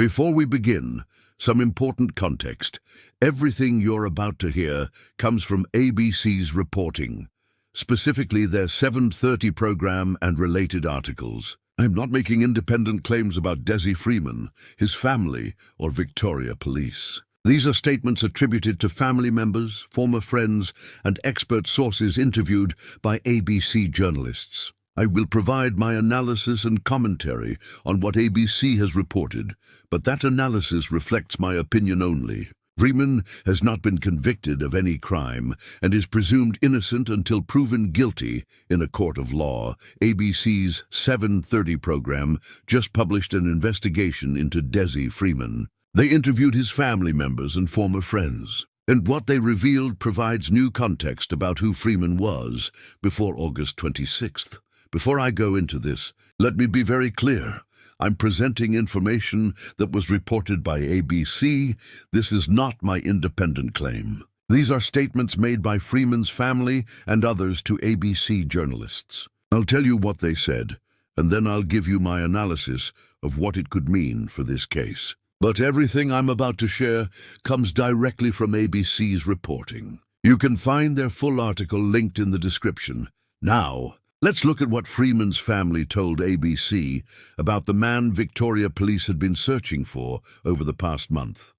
Before we begin, some important context. Everything you're about to hear comes from ABC's reporting, specifically their 7:30 program and related articles. I'm not making independent claims about Desi Freeman, his family, or Victoria Police. These are statements attributed to family members, former friends, and expert sources interviewed by ABC journalists. I will provide my analysis and commentary on what ABC has reported, but that analysis reflects my opinion only. Freeman has not been convicted of any crime and is presumed innocent until proven guilty in a court of law. ABC's 7:30 program just published an investigation into Desi Freeman. They interviewed his family members and former friends, and what they revealed provides new context about who Freeman was before August 26th. Before I go into this, let me be very clear. I'm presenting information that was reported by ABC. This is not my independent claim. These are statements made by Freeman's family and others to ABC journalists. I'll tell you what they said, and then I'll give you my analysis of what it could mean for this case. But everything I'm about to share comes directly from ABC's reporting. You can find their full article linked in the description. Now, let's look at what Freeman's family told ABC about the man Victoria Police had been searching for over the past month.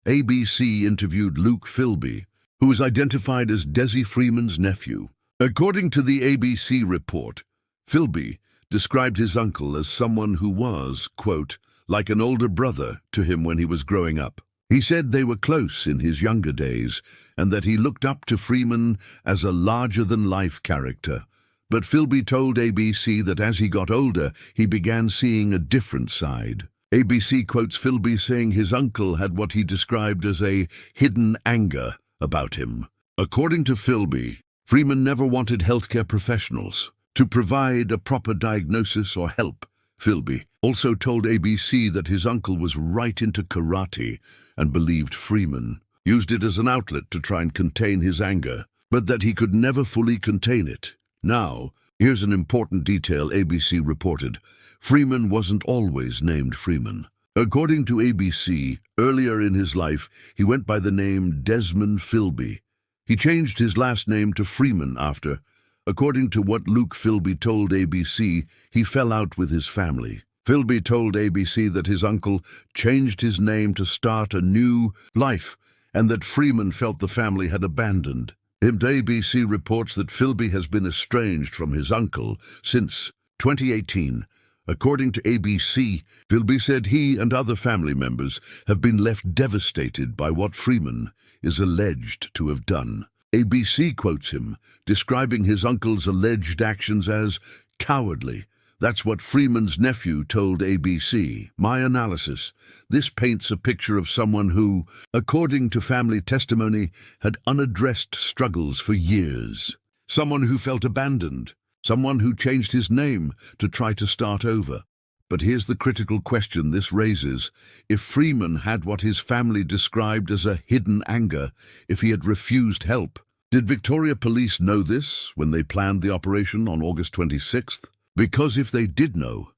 ABC interviewed Luke Philby, who was identified as Desi Freeman's nephew. According to the ABC report, Philby described his uncle as someone who was, quote, like an older brother to him when he was growing up. He said they were close in his younger days and that he looked up to Freeman as a larger-than-life character. But Philby told ABC that as he got older, he began seeing a different side. ABC quotes Philby saying his uncle had what he described as a hidden anger about him. According to Philby, Freeman never wanted healthcare professionals to provide a proper diagnosis or help. Philby also told ABC that his uncle was right into karate and believed Freeman used it as an outlet to try and contain his anger, but that he could never fully contain it. Now, here's an important detail ABC reported. Freeman wasn't always named Freeman. According to ABC, earlier in his life, he went by the name Desmond Philby. He changed his last name to Freeman after. According to what Luke Philby told ABC, he fell out with his family. Philby told ABC that his uncle changed his name to start a new life and that Freeman felt the family had abandoned him. ABC reports that Philby has been estranged from his uncle since 2018. According to ABC, Philby said he and other family members have been left devastated by what Freeman is alleged to have done. ABC quotes him, describing his uncle's alleged actions as cowardly. That's what Freeman's nephew told ABC. My analysis: this paints a picture of someone who, according to family testimony, had unaddressed struggles for years. Someone who felt abandoned. Someone who changed his name to try to start over. But here's the critical question this raises. If Freeman had what his family described as a hidden anger, if he had refused help, did Victoria Police know this when they planned the operation on August 26th? Because if they did know,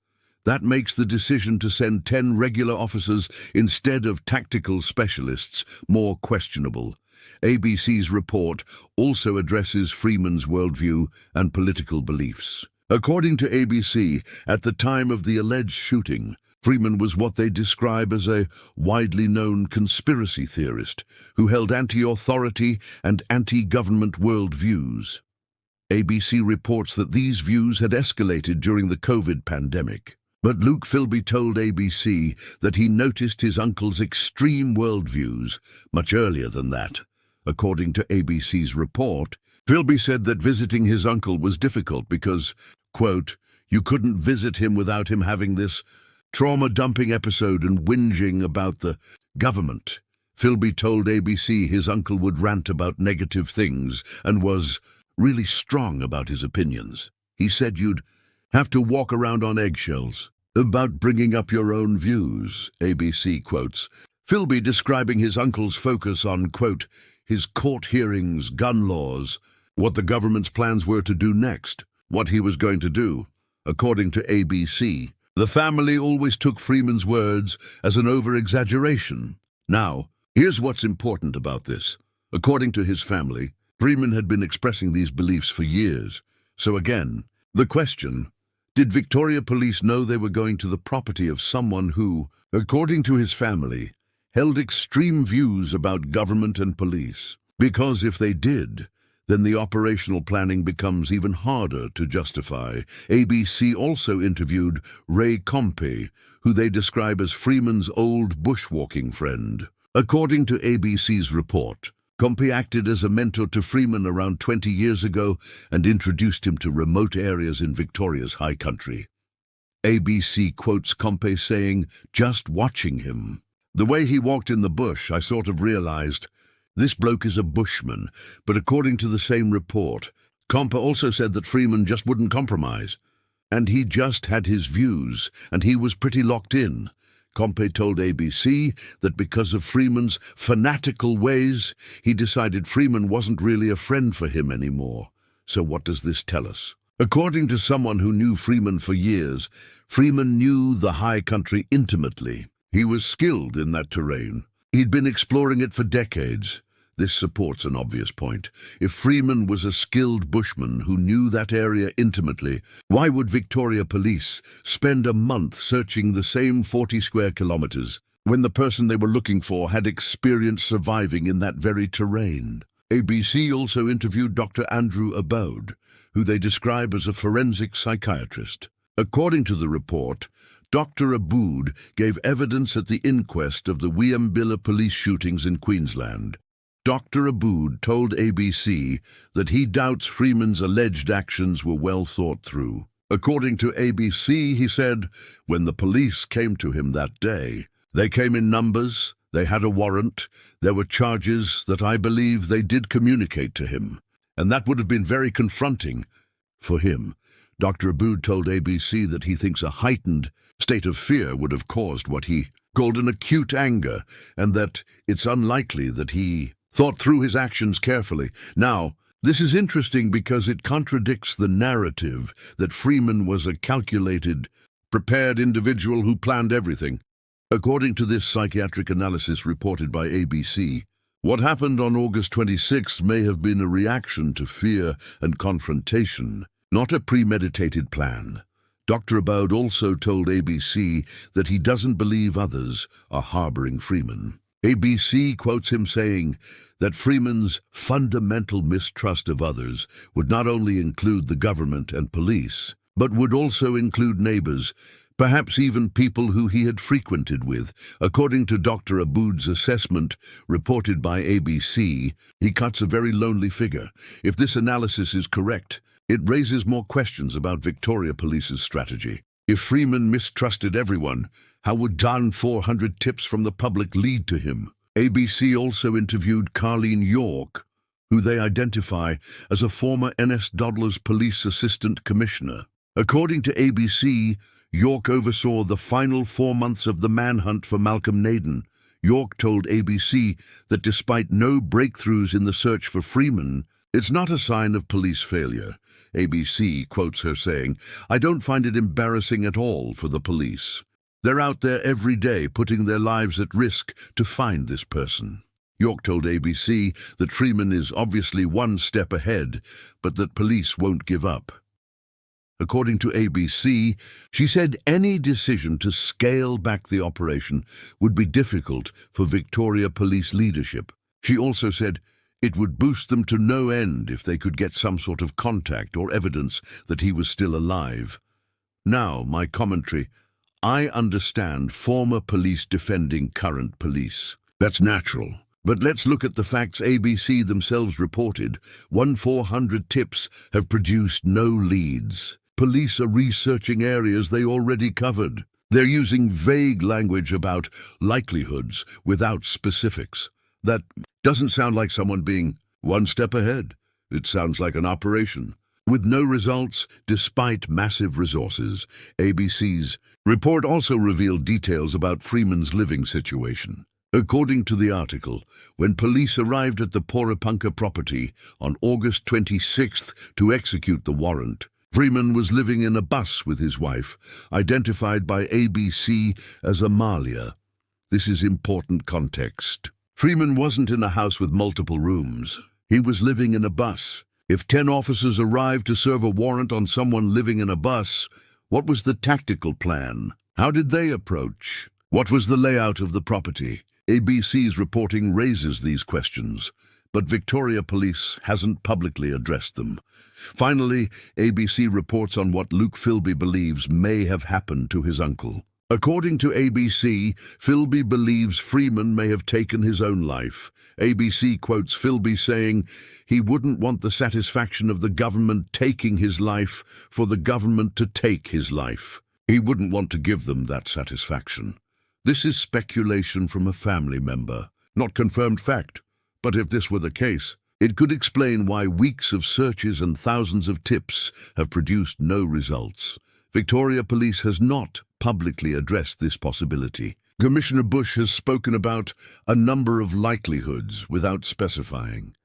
that makes the decision to send 10 regular officers instead of tactical specialists more questionable. ABC's report also addresses Freeman's worldview and political beliefs. According to ABC, at the time of the alleged shooting, Freeman was what they describe as a widely known conspiracy theorist who held anti-authority and anti-government worldviews. ABC reports that these views had escalated during the COVID pandemic. But Luke Philby told ABC that he noticed his uncle's extreme worldviews much earlier than that. According to ABC's report, Philby said that visiting his uncle was difficult because, quote, you couldn't visit him without him having this trauma-dumping episode and whinging about the government. Philby told ABC his uncle would rant about negative things and was really strong about his opinions. He said you'd have to walk around on eggshells about bringing up your own views, ABC quotes. Philby describing his uncle's focus on, quote, his court hearings, gun laws, what the government's plans were to do next, what he was going to do. According to ABC, The family always took Freeman's words as an over-exaggeration. Now, here's what's important about this. According to his family, Freeman had been expressing these beliefs for years. So again, the question, did Victoria Police know they were going to the property of someone who, according to his family, held extreme views about government and police? Because if they did, then the operational planning becomes even harder to justify. ABC also interviewed Ray Compe, who they describe as Freeman's old bushwalking friend. According to ABC's report, Compe acted as a mentor to Freeman around 20 years ago and introduced him to remote areas in Victoria's high country. ABC quotes Compe saying, "Just watching him. The way he walked in the bush, I sort of realized, this bloke is a bushman." But according to the same report, Compe also said that Freeman just wouldn't compromise. And he just had his views, and he was pretty locked in. Compe told ABC that because of Freeman's fanatical ways, he decided Freeman wasn't really a friend for him anymore. So what does this tell us? According to someone who knew Freeman for years, Freeman knew the high country intimately. He was skilled in that terrain. He'd been exploring it for decades. This supports an obvious point. If Freeman was a skilled bushman who knew that area intimately, why would Victoria Police spend a month searching the same 40 square kilometers when the person they were looking for had experience surviving in that very terrain? ABC also interviewed Dr. Andrew Abode, who they describe as a forensic psychiatrist. According to the report, Dr. Abood gave evidence at the inquest of the Wiambilla police shootings in Queensland. Dr. Abood told ABC that he doubts Freeman's alleged actions were well thought through. According to ABC, he said, when the police came to him that day, they came in numbers, they had a warrant, there were charges that I believe they did communicate to him, and that would have been very confronting for him. Dr. Abood told ABC that he thinks a heightened state of fear would have caused what he called an acute anger, and that it's unlikely that he thought through his actions carefully. Now, this is interesting because it contradicts the narrative that Freeman was a calculated, prepared individual who planned everything. According to this psychiatric analysis reported by ABC, what happened on August 26th may have been a reaction to fear and confrontation, not a premeditated plan. Dr. Aboud also told ABC that he doesn't believe others are harboring Freeman. ABC quotes him saying that Freeman's fundamental mistrust of others would not only include the government and police, but would also include neighbors, perhaps even people who he had frequented with. According to Dr. Aboud's assessment, reported by ABC, he cuts a very lonely figure. If this analysis is correct, it raises more questions about Victoria Police's strategy. If Freeman mistrusted everyone, how would darn 400 tips from the public lead to him? ABC also interviewed Carleen York, who they identify as a former NS Police Assistant Commissioner. According to ABC, York oversaw the final 4 months of the manhunt for Malcolm Naden. York told ABC that despite no breakthroughs in the search for Freeman, it's not a sign of police failure. ABC quotes her saying, "I don't find it embarrassing at all for the police. They're out there every day putting their lives at risk to find this person." York told ABC that Freeman is obviously one step ahead, but that police won't give up. According to ABC, she said any decision to scale back the operation would be difficult for Victoria Police leadership. She also said it would boost them to no end if they could get some sort of contact or evidence that he was still alive. Now, my commentary. I understand former police defending current police. That's natural. But let's look at the facts ABC themselves reported. 400 tips have produced no leads. Police are researching areas they already covered. They're using vague language about likelihoods without specifics. That doesn't sound like someone being one step ahead. It sounds like an operation with no results despite massive resources. ABC's report also revealed details about Freeman's living situation. According to the article, when police arrived at the Porapunka property on August 26th to execute the warrant, Freeman was living in a bus with his wife, identified by ABC as Amalia. This is important context. Freeman wasn't in a house with multiple rooms. He was living in a bus. If 10 officers arrived to serve a warrant on someone living in a bus, what was the tactical plan? How did they approach? What was the layout of the property? ABC's reporting raises these questions, but Victoria Police hasn't publicly addressed them. Finally, ABC reports on what Luke Philby believes may have happened to his uncle. According to ABC, Philby believes Freeman may have taken his own life. ABC quotes Philby saying he wouldn't want the satisfaction of the government taking his life for the government to take his life. He wouldn't want to give them that satisfaction. This is speculation from a family member, not confirmed fact. But if this were the case, it could explain why weeks of searches and thousands of tips have produced no results. Victoria Police has not publicly addressed this possibility. Commissioner Bush has spoken about a number of likelihoods without specifying.